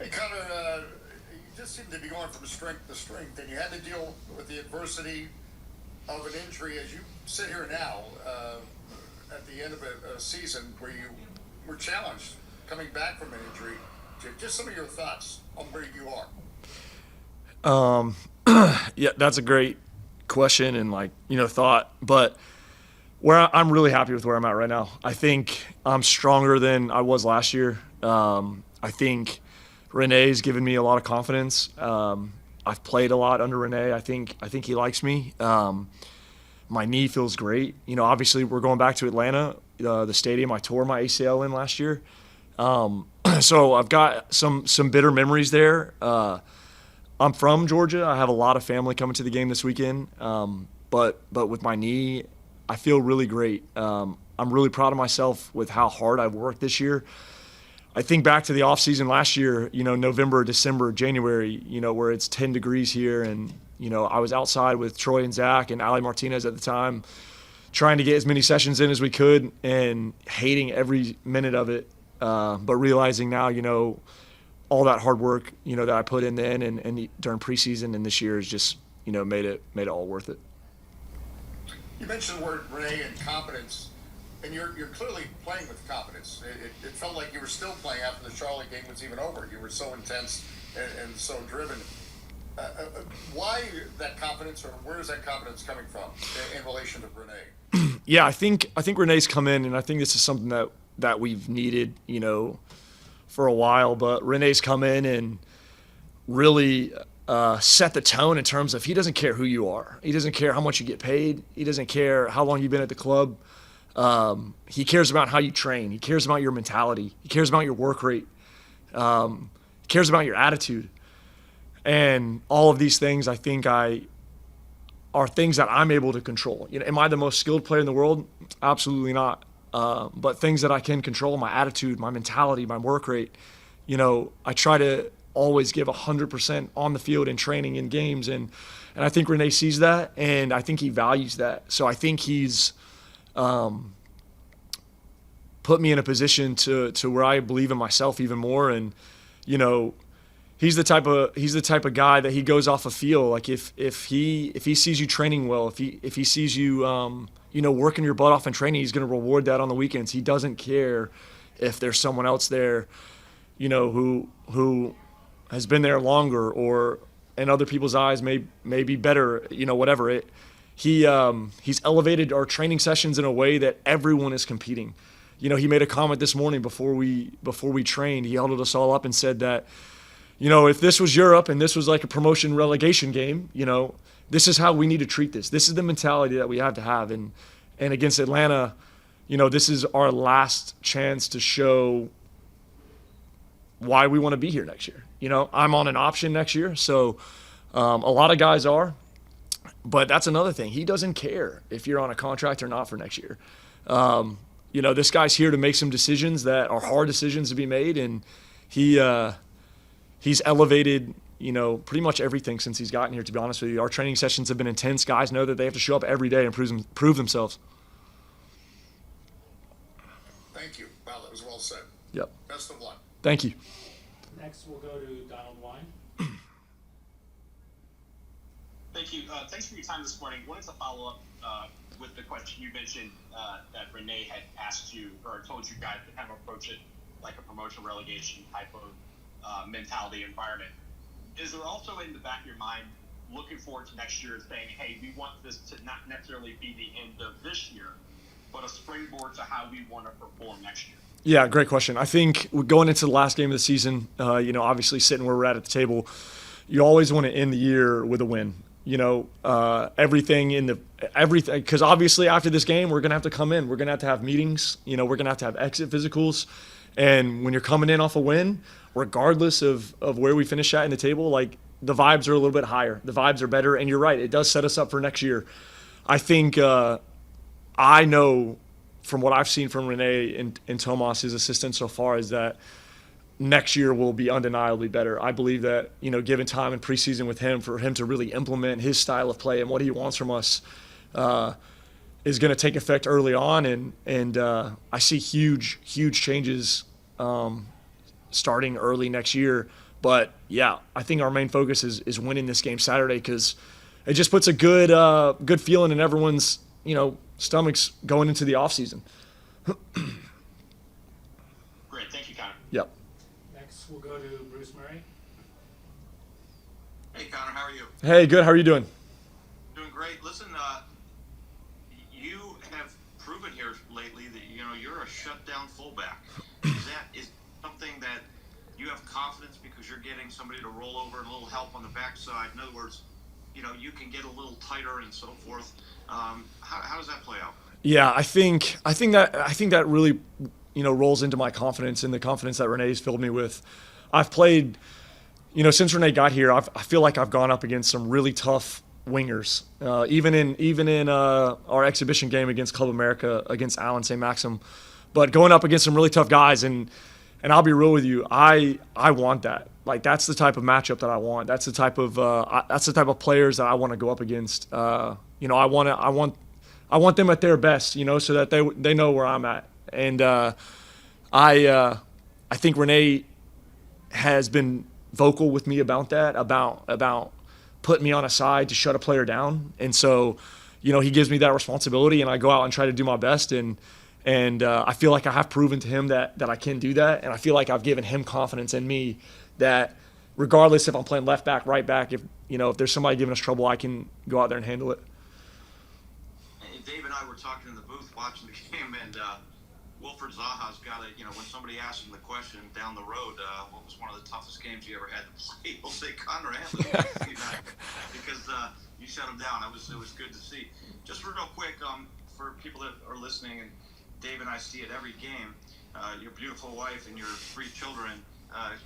Hey, Connor, you just seem to be going from strength to strength, and you had to deal with the adversity of an injury as you sit here now at the end of a season where you were challenged coming back from an injury. Just some of your thoughts on where you are. Um, yeah, that's a great question and thought. But I'm really happy with where I'm at right now. I think I'm stronger than I was last year. I think Renee's given me a lot of confidence. I've played a lot under Renee. I think he likes me. My knee feels great. Obviously we're going back to Atlanta, the stadium I tore my ACL in last year. So I've got some bitter memories there. I'm from Georgia. I have a lot of family coming to the game this weekend. But with my knee, I feel really great. I'm really proud of myself with how hard I've worked this year. I think back to the off season last year, November, December, January, where it's 10 degrees here. And, I was outside with Troy and Zach and Ali Martinez at the time, trying to get as many sessions in as we could and hating every minute of it. But realizing now, all that hard work, that I put in then and during preseason and this year has just, made it all worth it. You mentioned the word Renee and confidence, and you're clearly playing with confidence. It felt like you were still playing after the Charlotte game was even over. You were so intense and so driven. Why that confidence, or where is that confidence coming from in relation to Renee? Yeah, I think Renee's come in, and I think this is something that we've needed, for a while. But Renee's come in and really set the tone in terms of he doesn't care who you are. He doesn't care how much you get paid. He doesn't care how long you've been at the club. He cares about how you train. He cares about your mentality. He cares about your work rate. He cares about your attitude. And all of these things, I think, are things that I'm able to control. Am I the most skilled player in the world? Absolutely not. But things that I can control: my attitude, my mentality, my work rate. I try to always give 100% on the field in training and games, and I think Renee sees that, and I think he values that. So I think he's put me in a position to where I believe in myself even more. And he's the type of guy that he goes off a feel. Like if he sees you training well, if he sees you working your butt off in training, he's going to reward that on the weekends. He doesn't care if there's someone else there, who has been there longer or in other people's eyes may be better, whatever. He's elevated our training sessions in a way that everyone is competing. He made a comment this morning before we trained. He held us all up and said that, if this was Europe and this was like a promotion relegation game, this is how we need to treat this. This is the mentality that we have to have. And against Atlanta, this is our last chance to show why we want to be here next year. I'm on an option next year, so a lot of guys are. But that's another thing. He doesn't care if you're on a contract or not for next year. This guy's here to make some decisions that are hard decisions to be made, and he's elevated, pretty much everything since he's gotten here, to be honest with you. Our training sessions have been intense. Guys know that they have to show up every day and prove themselves. Thank you. Wow, that was well said. Yep. Best of luck. Thank you. Next, we'll go to Donald Wine. Thank you. Thanks for your time this morning. Wanted to follow up with the question you mentioned that Renee had asked you or told you guys to kind of approach it like a promotion relegation type of mentality environment. Is there also in the back of your mind looking forward to next year and saying, hey, we want this to not necessarily be the end of this year, but a springboard to how we want to perform next year? Yeah, great question. I think going into the last game of the season, obviously sitting where we're at the table, you always want to end the year with a win. Everything because obviously after this game, we're going to have to come in. We're going to have meetings. We're going to have exit physicals. And when you're coming in off a win, regardless of where we finish at in the table, like the vibes are a little bit higher. The vibes are better. And you're right. It does set us up for next year. I think I know from what I've seen from Renee and Tomas, his assistant so far, is that next year will be undeniably better. I believe that, given time in preseason with him, for him to really implement his style of play and what he wants from us is going to take effect early on. And I see huge changes starting early next year But yeah, I think our main focus is winning this game Saturday, because it just puts a good feeling in everyone's stomachs going into the off season. Great, thank you, Connor. Yep. Next, we'll go to Bruce Murray. Hey, Connor, how are you? Hey, good. How are you doing? Doing great. Listen, you have proven here lately that you're a shutdown fullback. Is something that you have confidence because you're getting somebody to roll over and a little help on the backside? In other words, you can get a little tighter and so forth. How does that play out? Yeah, I think that really rolls into my confidence and the confidence that Renee's filled me with. I've played, since Renee got here, I feel like I've gone up against some really tough wingers. Even in our exhibition game against Club America against Allen St. Maxim, but going up against some really tough guys, and I'll be real with you, I want that. Like, that's the type of matchup that I want. That's the type of players that I want to go up against. I want them at their best, so that they know where I'm at. And I think Renee has been vocal with me about that, about putting me on a side to shut a player down. And so, he gives me that responsibility, and I go out and try to do my best. And I feel like I have proven to him that I can do that. And I feel like I've given him confidence in me that regardless if I'm playing left back, right back, if there's somebody giving us trouble, I can go out there and handle it. Dave and I were talking in the booth watching the game, and Wilfred Zaha's got it. When somebody asks him the question down the road, what was one of the toughest games you ever had to play? He'll say Conor Antley, because you shut him down. It was good to see. Just real quick, for people that are listening, and Dave and I see it every game. Your beautiful wife and your 3 children.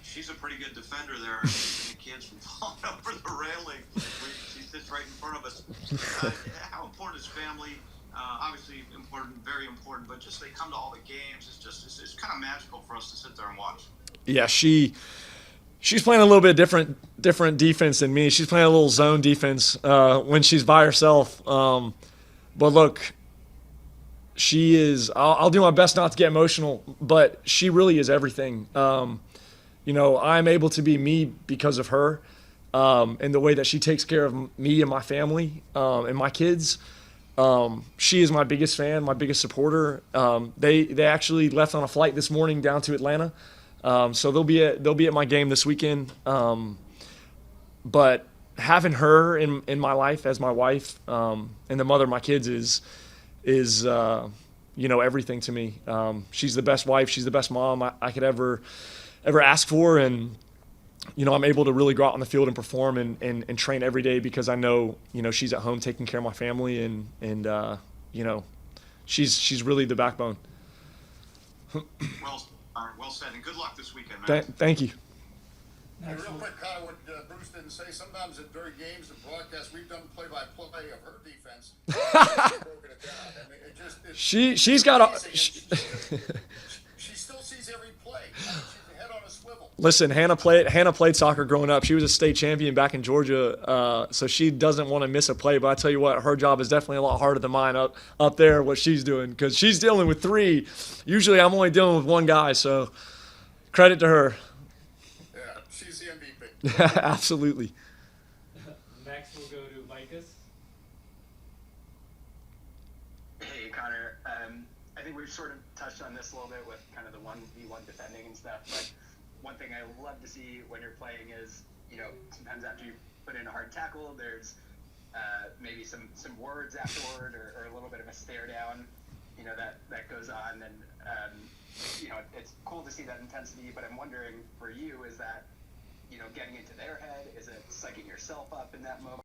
She's a pretty good defender there, keeping the kids from falling over the railing. She sits right in front of us. How important is family? Obviously important, very important, but just they come to all the games. It's kind of magical for us to sit there and watch. Yeah, she's playing a little bit different defense than me. She's playing a little zone defense when she's by herself. But look, she is. I'll do my best not to get emotional, but she really is everything. I'm able to be me because of her, and the way that she takes care of me and my family and my kids. She is my biggest fan, my biggest supporter. They actually left on a flight this morning down to Atlanta, so they'll be at my game this weekend. But having her in my life as my wife and the mother of my kids is everything to me. She's the best wife. She's the best mom I could ever ask for, and I'm able to really go out on the field and perform and train every day because I know she's at home taking care of my family, and she's really the backbone. Well said, and good luck this weekend, man. Thank you. And real quick, Connor, what Bruce didn't say, sometimes at during games and broadcasts, we've done play-by-play of her defense. Broken it down. I mean, she's got she still sees every play. She's head on a swivel. Listen, Hannah played soccer growing up. She was a state champion back in Georgia, so she doesn't want to miss a play. But I tell you what, her job is definitely a lot harder than mine up there, what she's doing, because she's dealing with 3. Usually I'm only dealing with 1 guy, so credit to her. Yeah, she's the MVP. Absolutely. Next, we'll go to Vicus. Hey, Connor. I think we've sort of touched on this a little bit with kind of the 1v1 defending and stuff, but one thing I love to see when you're playing is, sometimes after you put in a hard tackle, there's maybe some words afterward or a little bit of a stare down, that goes on. And, it's cool to see that intensity, but I'm wondering for you, is that, getting into their head? Is it psyching yourself up in that moment?